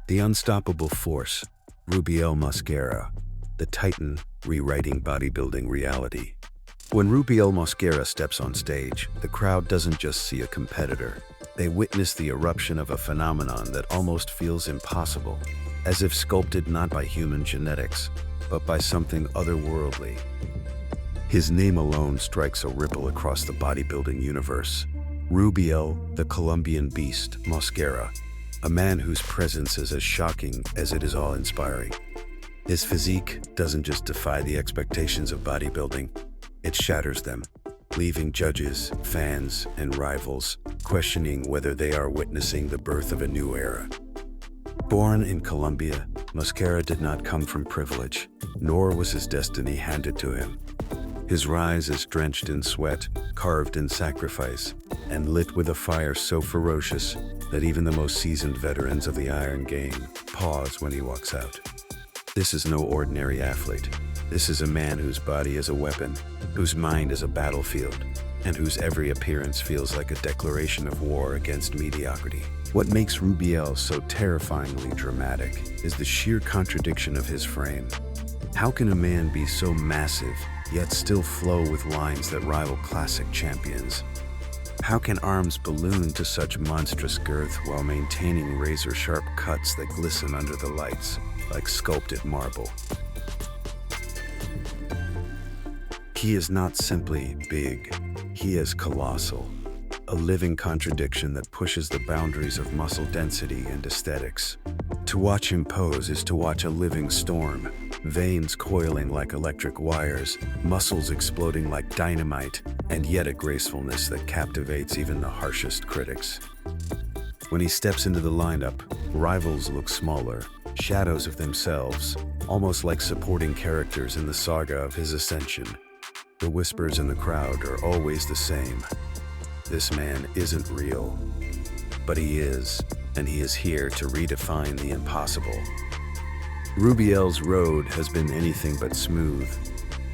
The unstoppable force, Rubiel Mosquera, the titan rewriting bodybuilding reality. When Rubiel Mosquera steps on stage, the crowd doesn't just see a competitor. They witness the eruption of a phenomenon that almost feels impossible, as if sculpted not by human genetics, but by something otherworldly. His name alone strikes a ripple across the bodybuilding universe. Rubiel, the Colombian beast, Mosquera, a man whose presence is as shocking as it is awe-inspiring. His physique doesn't just defy the expectations of bodybuilding, it shatters them, leaving judges, fans, and rivals questioning whether they are witnessing the birth of a new era. Born in Colombia, Mosquera did not come from privilege, nor was his destiny handed to him. His rise is drenched in sweat, carved in sacrifice, and lit with a fire so ferocious that even the most seasoned veterans of the Iron Game pause when he walks out. This is no ordinary athlete. This is a man whose body is a weapon, whose mind is a battlefield, and whose every appearance feels like a declaration of war against mediocrity. What makes Rubiel so terrifyingly dramatic is the sheer contradiction of his frame. How can a man be so massive, yet still flow with lines that rival classic champions? How can arms balloon to such monstrous girth while maintaining razor-sharp cuts that glisten under the lights, like sculpted marble? He is not simply big, he is colossal, a living contradiction that pushes the boundaries of muscle density and aesthetics. To watch him pose is to watch a living storm, veins coiling like electric wires, muscles exploding like dynamite, and yet a gracefulness that captivates even the harshest critics. When he steps into the lineup, rivals look smaller, shadows of themselves, almost like supporting characters in the saga of his ascension. The whispers in the crowd are always the same. This man isn't real, but he is, and he is here to redefine the impossible. Rubiel's road has been anything but smooth.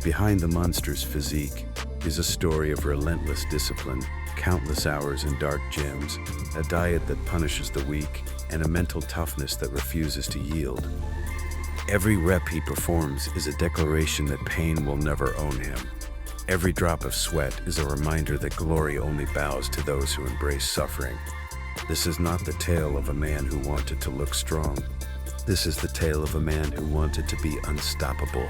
Behind the monster's physique is a story of relentless discipline, countless hours in dark gyms, a diet that punishes the weak, and a mental toughness that refuses to yield. Every rep he performs is a declaration that pain will never own him. Every drop of sweat is a reminder that glory only bows to those who embrace suffering. This is not the tale of a man who wanted to look strong. This is the tale of a man who wanted to be unstoppable.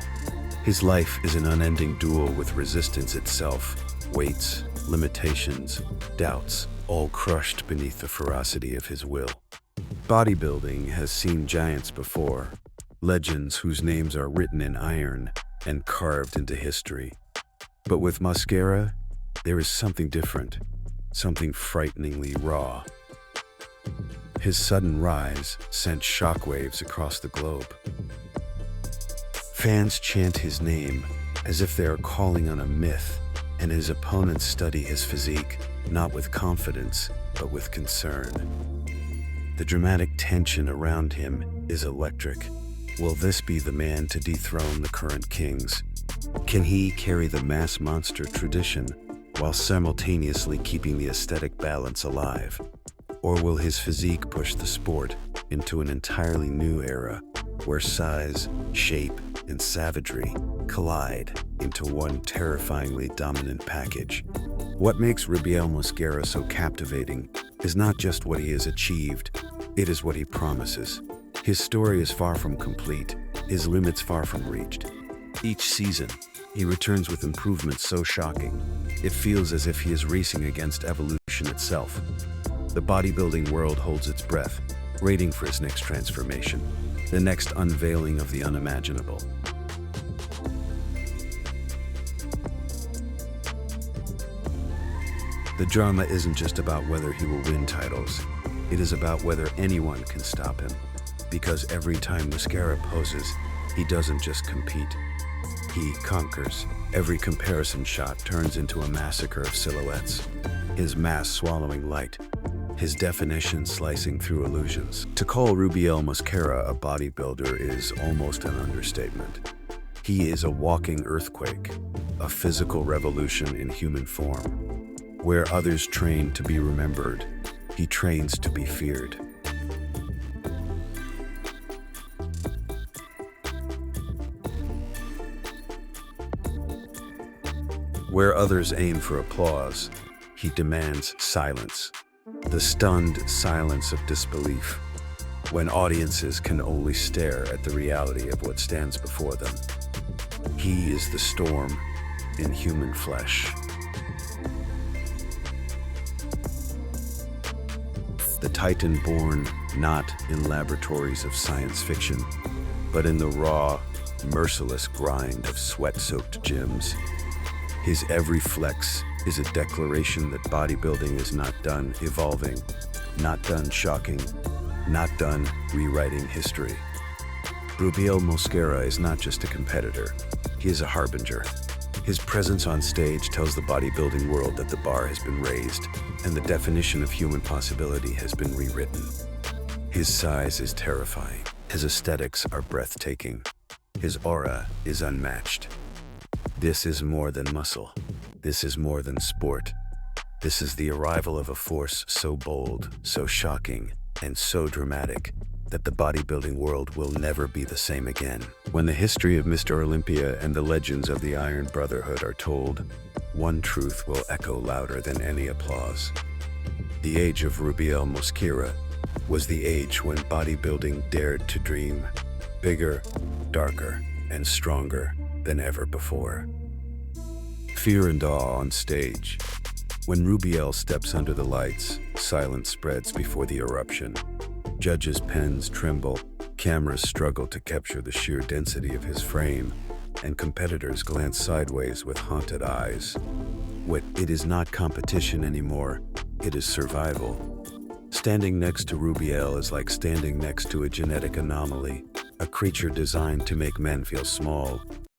His life is an unending duel with resistance itself, weights, limitations, doubts, all crushed beneath the ferocity of his will. Bodybuilding has seen giants before, legends whose names are written in iron and carved into history. But with Mosquera, there is something different, something frighteningly raw. His sudden rise sent shockwaves across the globe. Fans chant his name as if they are calling on a myth, and his opponents study his physique, not with confidence, but with concern. The dramatic tension around him is electric. Will this be the man to dethrone the current kings? Can he carry the mass monster tradition while simultaneously keeping the aesthetic balance alive? Or will his physique push the sport into an entirely new era where size, shape, and savagery collide into one terrifyingly dominant package? What makes Rubiel Mosquera so captivating is not just what he has achieved, it is what he promises. His story is far from complete, his limits far from reached. Each season, he returns with improvements so shocking, it feels as if he is racing against evolution itself. The bodybuilding world holds its breath, waiting for his next transformation, the next unveiling of the unimaginable. The drama isn't just about whether he will win titles, it is about whether anyone can stop him. Because every time Mosquera poses, he doesn't just compete, he conquers. Every comparison shot turns into a massacre of silhouettes, his mass swallowing light, his definition slicing through illusions. To call Rubiel Mosquera a bodybuilder is almost an understatement. He is a walking earthquake, a physical revolution in human form. Where others train to be remembered, he trains to be feared. Where others aim for applause, he demands silence. The stunned silence of disbelief, when audiences can only stare at the reality of what stands before them. He is the storm in human flesh. The Titan born not in laboratories of science fiction, but in the raw, merciless grind of sweat-soaked gyms. His every flex is a declaration that bodybuilding is not done evolving, not done shocking, not done rewriting history. Rubiel Mosquera is not just a competitor, he is a harbinger. His presence on stage tells the bodybuilding world that the bar has been raised and the definition of human possibility has been rewritten. His size is terrifying. His aesthetics are breathtaking. His aura is unmatched. This is more than muscle. This is more than sport. This is the arrival of a force so bold, so shocking, and so dramatic that the bodybuilding world will never be the same again. When the history of Mr. Olympia and the legends of the Iron Brotherhood are told, one truth will echo louder than any applause. The age of Rubiel Mosquera was the age when bodybuilding dared to dream bigger, darker, and stronger than ever before. Fear and awe on stage. When Rubiel steps under the lights, silence spreads before the eruption. Judges' pens tremble, cameras struggle to capture the sheer density of his frame, and competitors glance sideways with haunted eyes. It is not competition anymore, it is survival. Standing next to Rubiel is like standing next to a genetic anomaly, a creature designed to make men feel small,